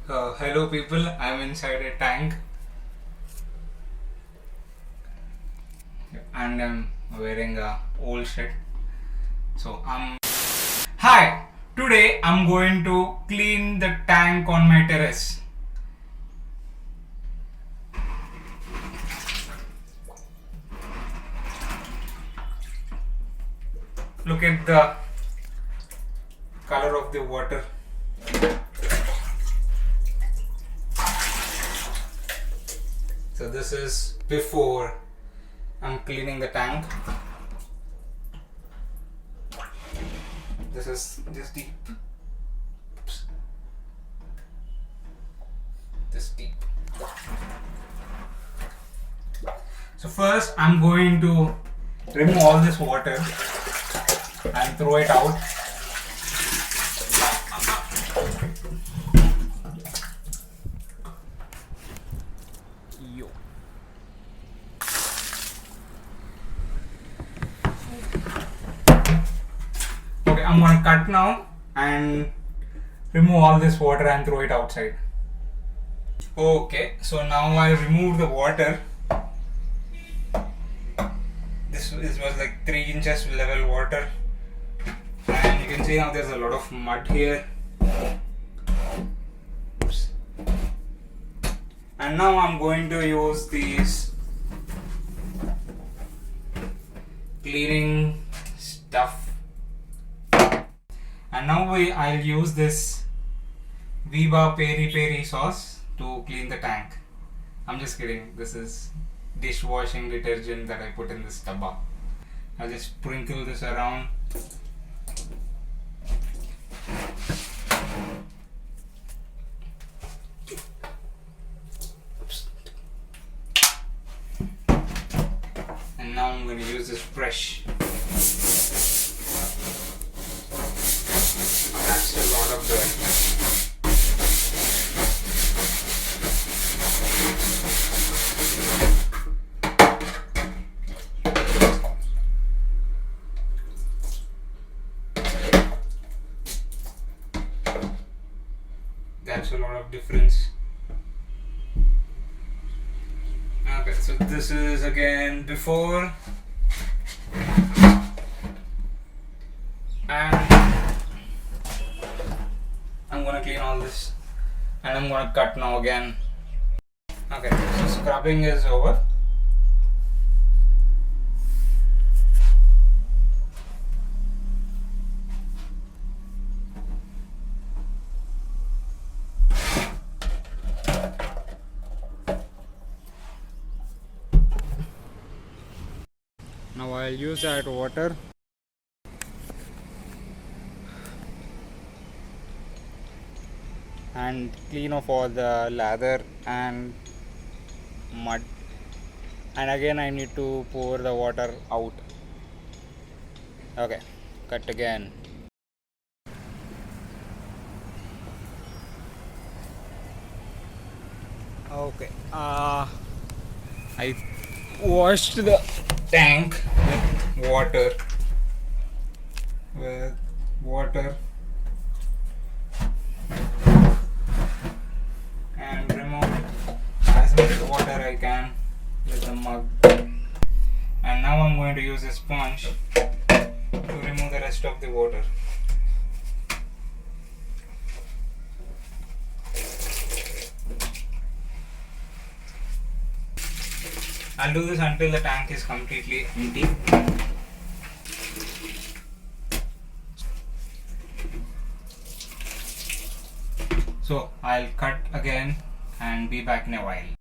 Hello people, I'm inside a tank and I'm wearing a old shirt. So Hi! Today I'm going to clean the tank on my terrace. Look at the color of the water. So this is before I'm cleaning the tank. This is just deep. Oops. This deep. So first I'm going to remove all this water and throw it out. Yo. Okay, I'm gonna cut now and remove all this water and throw it outside. Okay, so now I remove the water. This was like 3 inches level water, and you can see now there's a lot of mud here. Oops. And now I'm going to use these cleaning stuff, and now I'll use this Viva Peri Peri sauce to clean the tank. I'm just kidding, this is dishwashing detergent that I put in this tabba. I'll just sprinkle this around. Oops. And now I'm going to use this brush. That's a lot of dirt. That's a lot of difference. Okay, so this is again before, and I'm gonna clean all this and I'm gonna cut now again. Okay, so scrubbing is over. Now I'll use that water and clean off all the lather and mud, and again I need to pour the water out. Okay, cut again. Okay, I washed the tank with water and remove as much water I can with the mug. And now I'm going to use a sponge to remove the rest of the water. I'll do this until the tank is completely empty. So I'll cut again and be back in a while.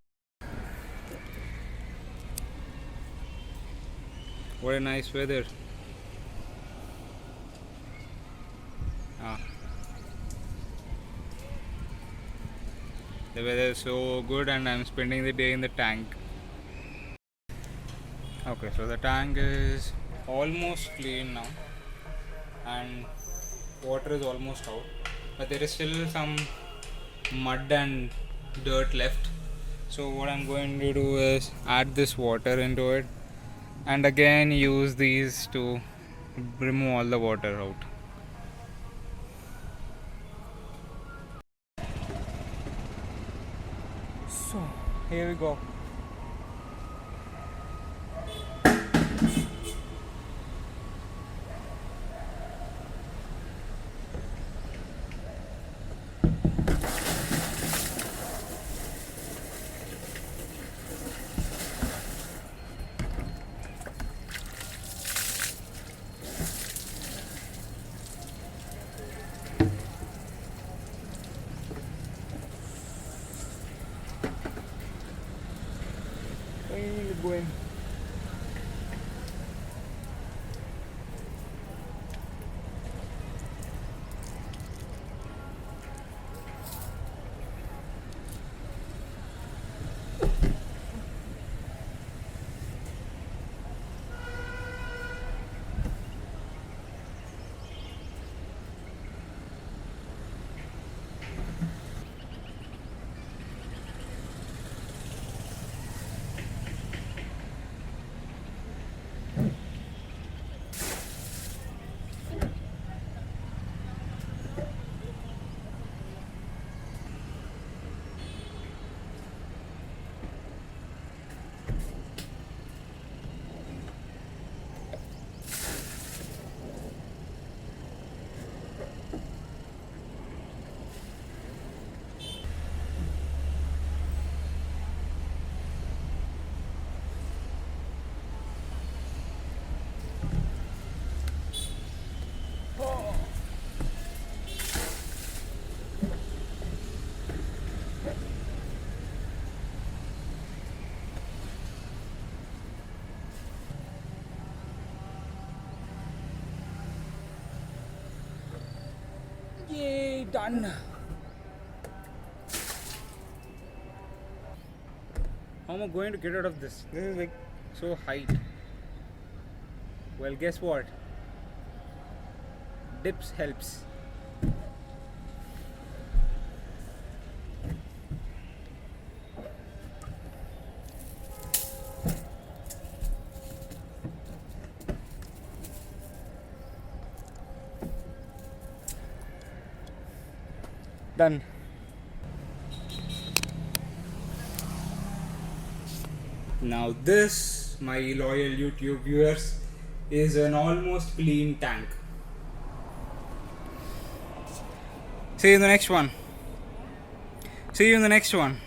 What a nice weather. The weather is so good and I'm spending the day in the tank. Okay, so the tank is almost clean now and water is almost out, but there is still some mud and dirt left. So what I'm going to do is add this water into it and again use these to remove all the water out. So here we go. Going. Yay, done. How am I going to get out of this? This is like so high. Well, guess what? Dips helps. Done. Now this, my loyal YouTube viewers, is an almost clean tank. See you in the next one. See you in the next one.